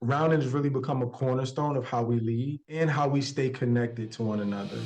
Rounding has really become a cornerstone of how we lead and how we stay connected to one another.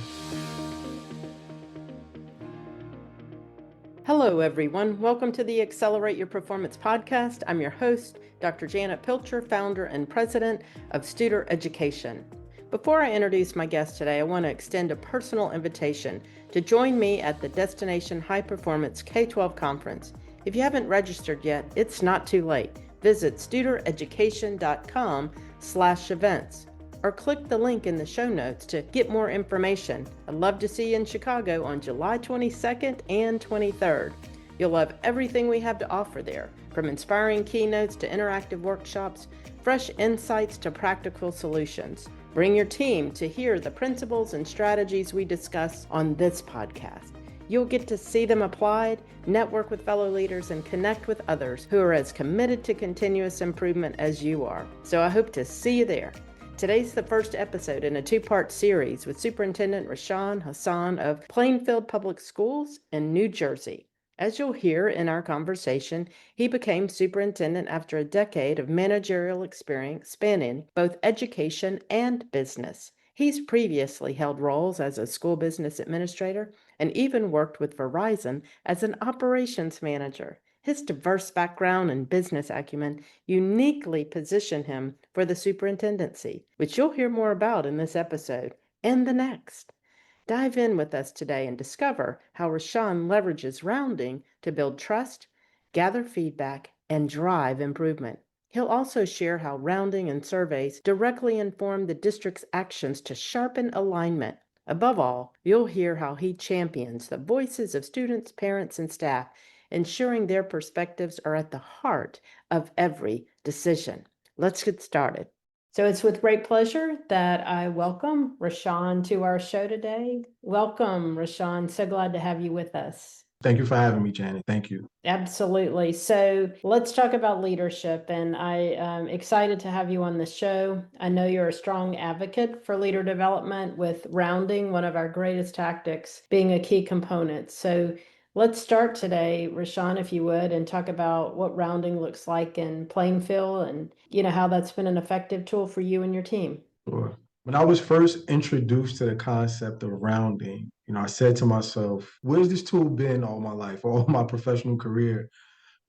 Hello, everyone. Welcome to the Accelerate Your Performance podcast. I'm your host, Dr. Janet Pilcher, founder and president of Studer Education. Before I introduce my guest today, I want to extend a personal invitation to join me at the Destination High Performance K-12 Conference. If you haven't registered yet, it's not too late. Visit studereducation.com/events or click the link in the show notes to get more information. I'd love to see you in Chicago on July 22nd and 23rd. You'll love everything we have to offer there, from inspiring keynotes to interactive workshops, fresh insights to practical solutions. Bring your team to hear the principles and strategies we discuss on this podcast. You'll get to see them applied, network with fellow leaders, and connect with others who are as committed to continuous improvement as you are. So I hope to see you there. Today's the first episode in a two-part series with Superintendent Rashawn Hassan of Plainfield Public Schools in New Jersey. As you'll hear in our conversation, he became superintendent after a decade of managerial experience spanning both education and business. He's previously held roles as a school business administrator and even worked with Verizon as an operations manager. His diverse background and business acumen uniquely position him for the superintendency, which you'll hear more about in this episode and the next. Dive in with us today and discover how Rashawn leverages rounding to build trust, gather feedback, and drive improvement. He'll also share how rounding and surveys directly inform the district's actions to sharpen alignment. Above all, you'll hear how he champions the voices of students, parents, and staff, ensuring their perspectives are at the heart of every decision. Let's get started. So it's with great pleasure that I welcome Rashawn to our show today. Welcome, Rashawn. So glad to have you with us. Thank you for having me, Janet. Thank you. Absolutely. So let's talk about leadership. And I am excited to have you on the show. I know you're a strong advocate for leader development, with rounding, one of our greatest tactics, being a key component. So let's start today, Rashawn, if you would, and talk about what rounding looks like in Plainfield and how that's been an effective tool for you and your team. Sure. When I was first introduced to the concept of rounding, I said to myself, where's this tool been all my life, all my professional career?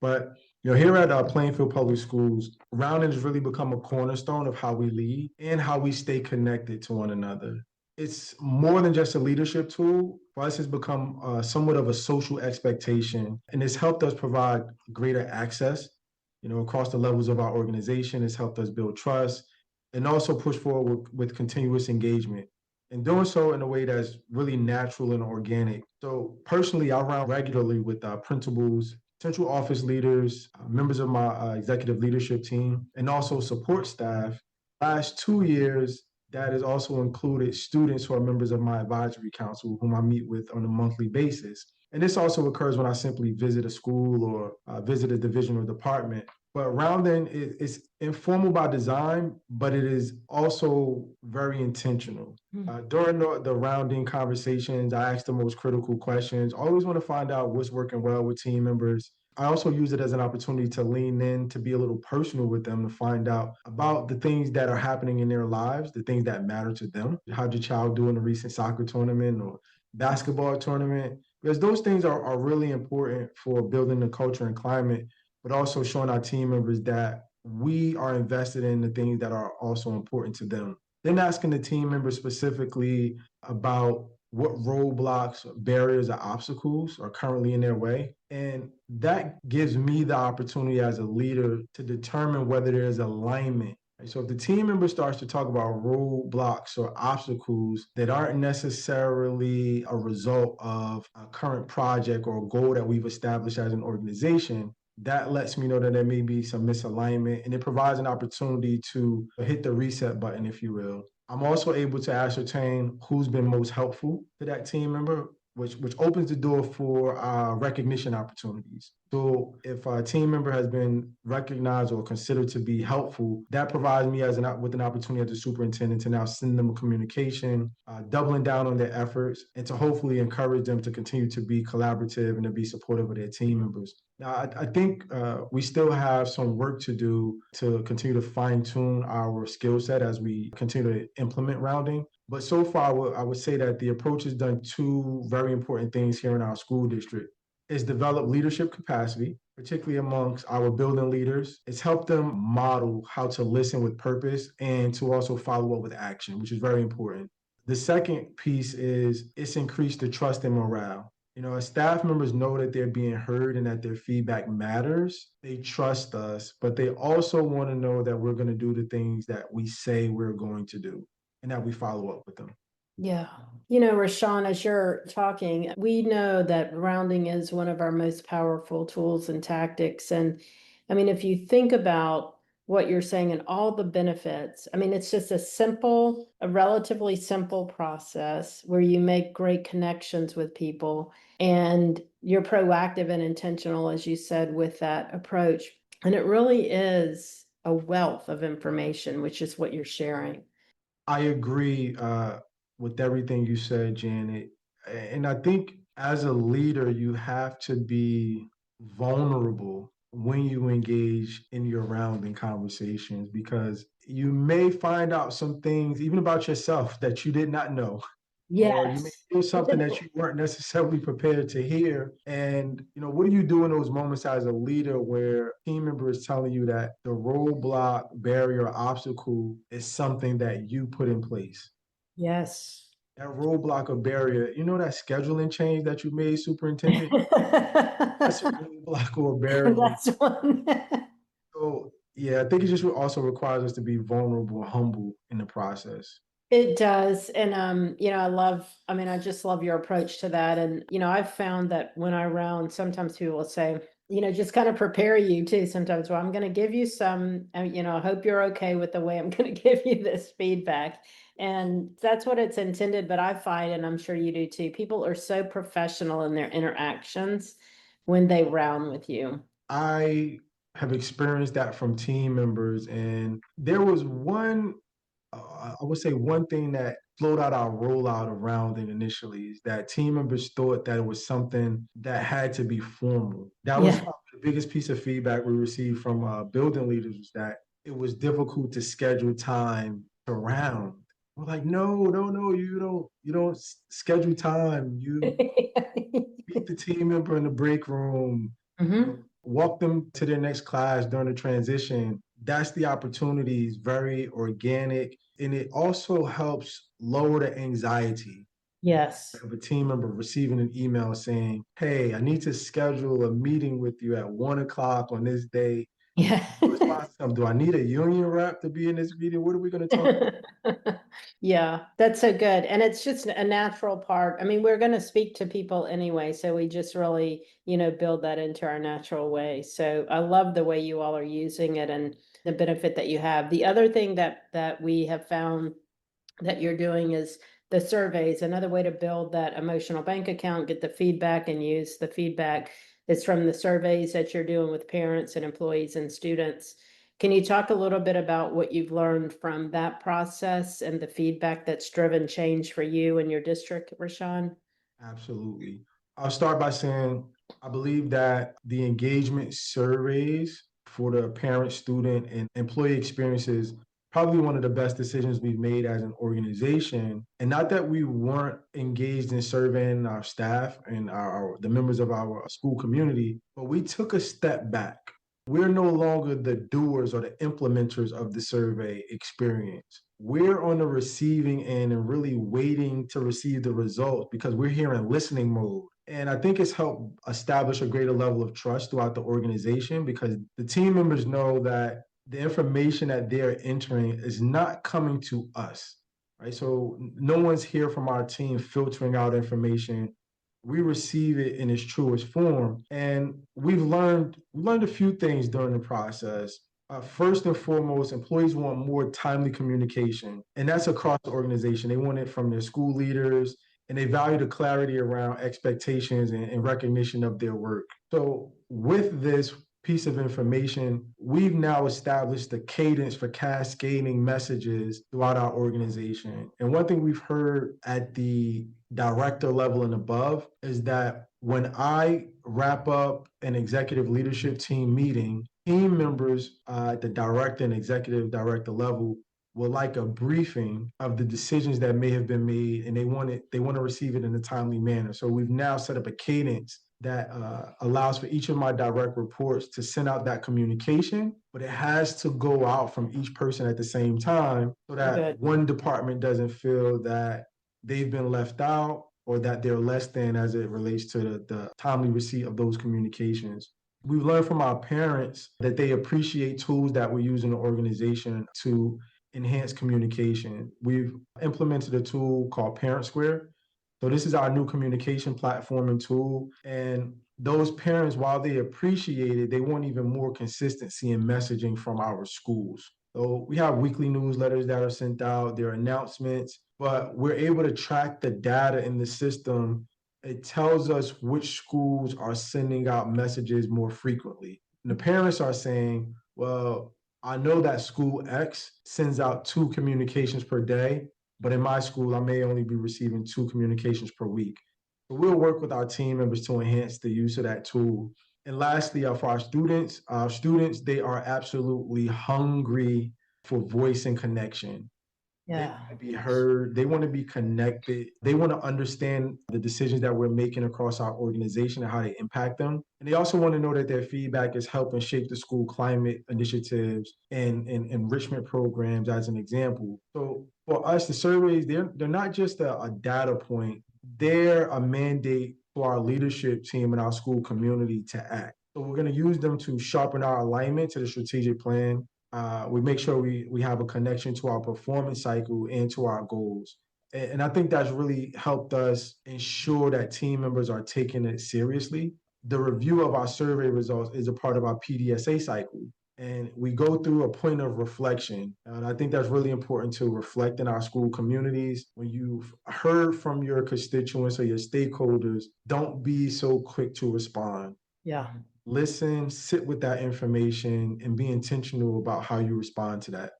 But here at Plainfield Public Schools, rounding has really become a cornerstone of how we lead and how we stay connected to one another. It's more than just a leadership tool. For us, it's become somewhat of a social expectation, and it's helped us provide greater access, across the levels of our organization. It's helped us build trust and also push forward with continuous engagement, and doing so in a way that's really natural and organic. So personally, I round regularly with principals, central office leaders, members of my executive leadership team, and also support staff. Last 2 years, that has also included students who are members of my advisory council, whom I meet with on a monthly basis. And this also occurs when I simply visit a school or visit a division or department. But rounding is informal by design, but it is also very intentional. During the rounding conversations, I ask the most critical questions. I always want to find out what's working well with team members. I also use it as an opportunity to lean in, to be a little personal with them, to find out about the things that are happening in their lives, the things that matter to them. How'd your child do in a recent soccer tournament or basketball tournament? Because those things are really important for building the culture and climate, but also showing our team members that we are invested in the things that are also important to them. Then asking the team members specifically about what roadblocks, barriers, or obstacles are currently in their way. And that gives me the opportunity as a leader to determine whether there's alignment. So if the team member starts to talk about roadblocks or obstacles that aren't necessarily a result of a current project or a goal that we've established as an organization, that lets me know that there may be some misalignment, and it provides an opportunity to hit the reset button, if you will. I'm also able to ascertain who's been most helpful to that team member, which opens the door for recognition opportunities. So if a team member has been recognized or considered to be helpful, that provides me with an opportunity as a superintendent to now send them a communication, doubling down on their efforts, and to hopefully encourage them to continue to be collaborative and to be supportive of their team members. Now, I think we still have some work to do to continue to fine tune our skill set as we continue to implement rounding. But so far, I would say that the approach has done two very important things here in our school district. It's developed leadership capacity, particularly amongst our building leaders. It's helped them model how to listen with purpose and to also follow up with action, which is very important. The second piece is it's increased the trust and morale. As staff members know that they're being heard and that their feedback matters, they trust us, but they also want to know that we're going to do the things that we say we're going to do and that we follow up with them. Yeah. You know, Rashawn, as you're talking, we know that rounding is one of our most powerful tools and tactics. And I mean, if you think about what you're saying and all the benefits, I mean, it's just a relatively simple process where you make great connections with people and you're proactive and intentional, as you said, with that approach. And it really is a wealth of information, which is what you're sharing. I agree with everything you said, Janet. And I think as a leader, you have to be vulnerable when you engage in your rounding conversations because you may find out some things, even about yourself, that you did not know, or you may Yes. hear something that you weren't necessarily prepared to hear. And, what do you do in those moments as a leader where a team member is telling you that the roadblock, barrier, obstacle is something that you put in place? Yes. That roadblock or barrier, that scheduling change that you made, superintendent, that's a roadblock or a barrier. That's one. So, yeah, I think it just also requires us to be vulnerable and humble in the process. It does. And I mean, I just love your approach to that. And, I've found that when I round, sometimes people will say, just kind of prepare you too. Sometimes, well, I'm going to give you some, I hope you're okay with the way I'm going to give you this feedback. And that's what it's intended. But I find, and I'm sure you do too, people are so professional in their interactions when they round with you. I have experienced that from team members, and there was I would say one thing that flowed out our rollout of rounding initially is that team members thought that it was something that had to be formal. That was Yeah. probably the biggest piece of feedback we received from building leaders was that it was difficult to schedule time to round. We're like, no, no, no, you don't schedule time. You meet the team member in the break room, Hmm. walk them to their next class during the transition. That's the opportunities, very organic. And it also helps lower the anxiety Yes. of a team member receiving an email saying, hey, I need to schedule a meeting with you at 1 o'clock on this day. Yeah. Your response to them, do I need a union rep to be in this meeting? What are we going to talk about? Yeah, that's so good. And it's just a natural part. I mean, we're going to speak to people anyway, so we just really, build that into our natural way. So I love the way you all are using it and the benefit that you have. The other thing that we have found that you're doing is the surveys, another way to build that emotional bank account, get the feedback and use the feedback that's from the surveys that you're doing with parents and employees and students. Can you talk a little bit about what you've learned from that process and the feedback that's driven change for you and your district, Rashawn? Absolutely. I'll start by saying I believe that the engagement surveys for the parent, student, and employee experiences probably one of the best decisions we've made as an organization. And not that we weren't engaged in surveying our staff and the members of our school community, but we took a step back. We're no longer the doers or the implementers of the survey experience. We're on the receiving end and really waiting to receive the results because we're here in listening mode. And I think it's helped establish a greater level of trust throughout the organization because the team members know that the information that they're entering is not coming to us, right? So no one's here from our team filtering out information. We receive it in its truest form. And we've learned a few things during the process. First and foremost, employees want more timely communication, and that's across the organization. They want it from their school leaders, and they value the clarity around expectations and recognition of their work. So, with this piece of information, we've now established the cadence for cascading messages throughout our organization. And one thing we've heard at the director level and above is that when I wrap up an executive leadership team meeting, team members at the director and executive director level will like a briefing of the decisions that may have been made, and they want to receive it in a timely manner. So we've now set up a cadence that allows for each of my direct reports to send out that communication, but it has to go out from each person at the same time so that Good. one department doesn't feel that they've been left out or that they're less than as it relates to the timely receipt of those communications. We've learned from our parents that they appreciate tools that we use in the organization to enhance communication. We've implemented a tool called Parent Square. So this is our new communication platform and tool. And those parents, while they appreciate it, they want even more consistency in messaging from our schools. So we have weekly newsletters that are sent out, there are announcements, but we're able to track the data in the system. It tells us which schools are sending out messages more frequently. And the parents are saying, well, I know that school X sends out 2 communications per day, but in my school, I may only be receiving 2 communications per week. So we'll work with our team members to enhance the use of that tool. And lastly, for our students, they are absolutely hungry for voice and connection. They Yeah. want to be heard. They want to be connected. They want to understand the decisions that we're making across our organization and how they impact them. And they also want to know that their feedback is helping shape the school climate initiatives and enrichment programs, as an example. So for us, the surveys, they're not just a data point, they're a mandate for our leadership team and our school community to act. So we're going to use them to sharpen our alignment to the strategic plan. We make sure we have a connection to our performance cycle and to our goals. And I think that's really helped us ensure that team members are taking it seriously. The review of our survey results is a part of our PDSA cycle. And we go through a point of reflection. And I think that's really important to reflect in our school communities. When you've heard from your constituents or your stakeholders, don't be so quick to respond. Yeah. Listen, sit with that information, and be intentional about how you respond to that.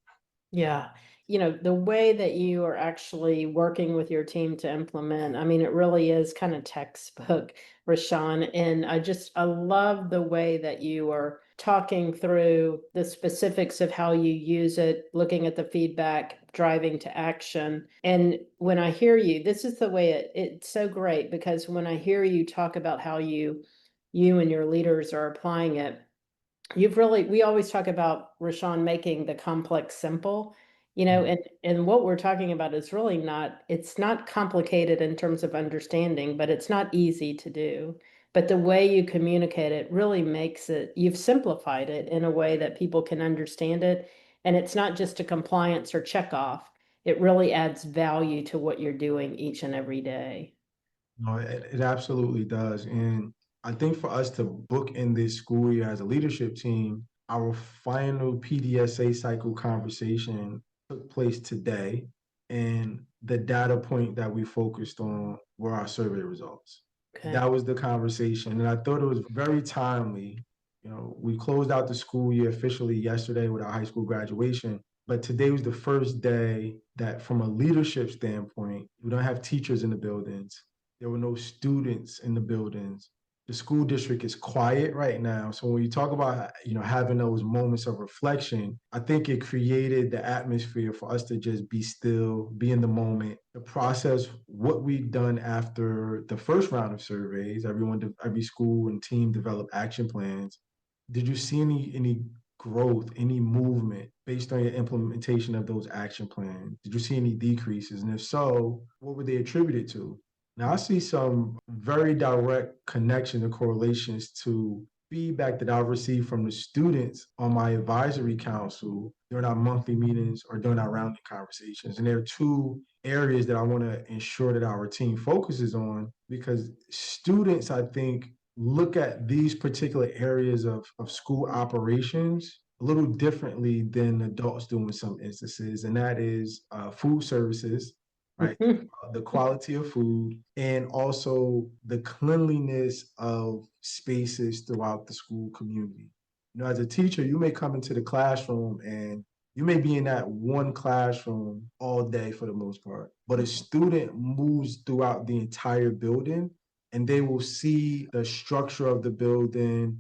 Yeah. The way that you are actually working with your team to implement, I mean, it really is kind of textbook, Rashawn. And I love the way that you are talking through the specifics of how you use it, looking at the feedback, driving to action. And when I hear you, this is the way it's so great, because when I hear you talk about how you and your leaders are applying it, we always talk about, Rashawn, making the complex simple, and what we're talking about is really it's not complicated in terms of understanding, but it's not easy to do. But the way you communicate it really you've simplified it in a way that people can understand it. And it's not just a compliance or check off. It really adds value to what you're doing each and every day. No, it absolutely does. And I think for us to book in this school year as a leadership team, our final PDSA cycle conversation took place today. And the data point that we focused on were our survey results. Okay. That was the conversation. And I thought it was very timely. We closed out the school year officially yesterday with our high school graduation. But today was the first day that, from a leadership standpoint, we don't have teachers in the buildings. There were no students in the buildings. The school district is quiet right now. So when you talk about, having those moments of reflection, I think it created the atmosphere for us to just be still, be in the moment, to process what we've done after the first round of surveys. Every school and team developed action plans. Did you see any growth, any movement based on your implementation of those action plans? Did you see any decreases? And if so, what were they attributed to? Now, I see some very direct connections and correlations to feedback that I've received from the students on my advisory council during our monthly meetings or during our rounding conversations. And there are 2 areas that I want to ensure that our team focuses on, because students, I think, look at these particular areas of school operations a little differently than adults do in some instances. And that is food services, right? The quality of food, and also the cleanliness of spaces throughout the school community. As a teacher, you may come into the classroom and You may be in that one classroom all day for the most part, but a student moves throughout the entire building and they will see the structure of the building,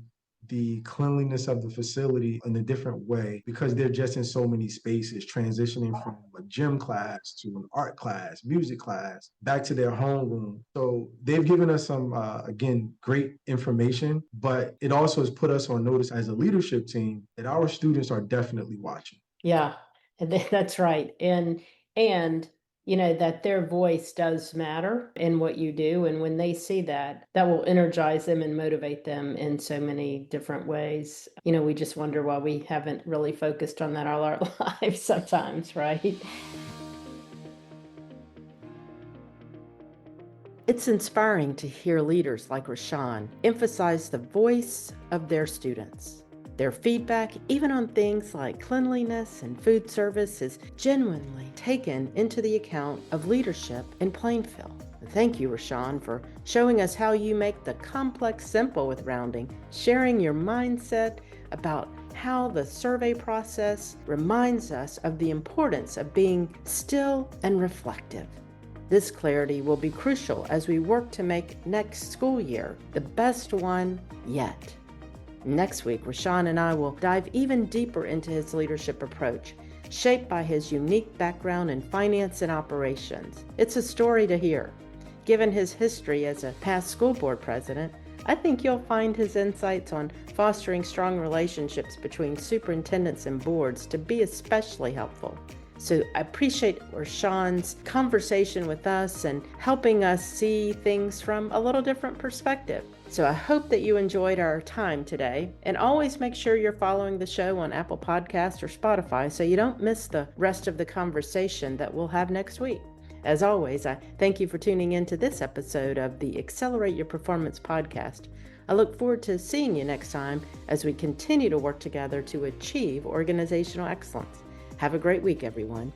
the cleanliness of the facility in a different way because they're just in so many spaces, transitioning from a gym class to an art class, music class, back to their homeroom. So they've given us some, again, great information, but it also has put us on notice as a leadership team that our students are definitely watching. Yeah, that's right. And that their voice does matter in what you do. And when they see that, that will energize them and motivate them in so many different ways. We just wonder why we haven't really focused on that all our lives sometimes, right? It's inspiring to hear leaders like Rashawn emphasize the voice of their students. Their feedback, even on things like cleanliness and food service, is genuinely taken into the account of leadership in Plainfield. Thank you, Rashawn, for showing us how you make the complex simple with rounding, sharing your mindset about how the survey process reminds us of the importance of being still and reflective. This clarity will be crucial as we work to make next school year the best one yet. Next week, Rashawn and I will dive even deeper into his leadership approach, shaped by his unique background in finance and operations. It's a story to hear. Given his history as a past school board president, I think you'll find his insights on fostering strong relationships between superintendents and boards to be especially helpful. So I appreciate Rashawn's conversation with us and helping us see things from a little different perspective. So I hope that you enjoyed our time today, and always make sure you're following the show on Apple Podcasts or Spotify so you don't miss the rest of the conversation that we'll have next week. As always, I thank you for tuning in to this episode of the Accelerate Your Performance podcast. I look forward to seeing you next time as we continue to work together to achieve organizational excellence. Have a great week, everyone.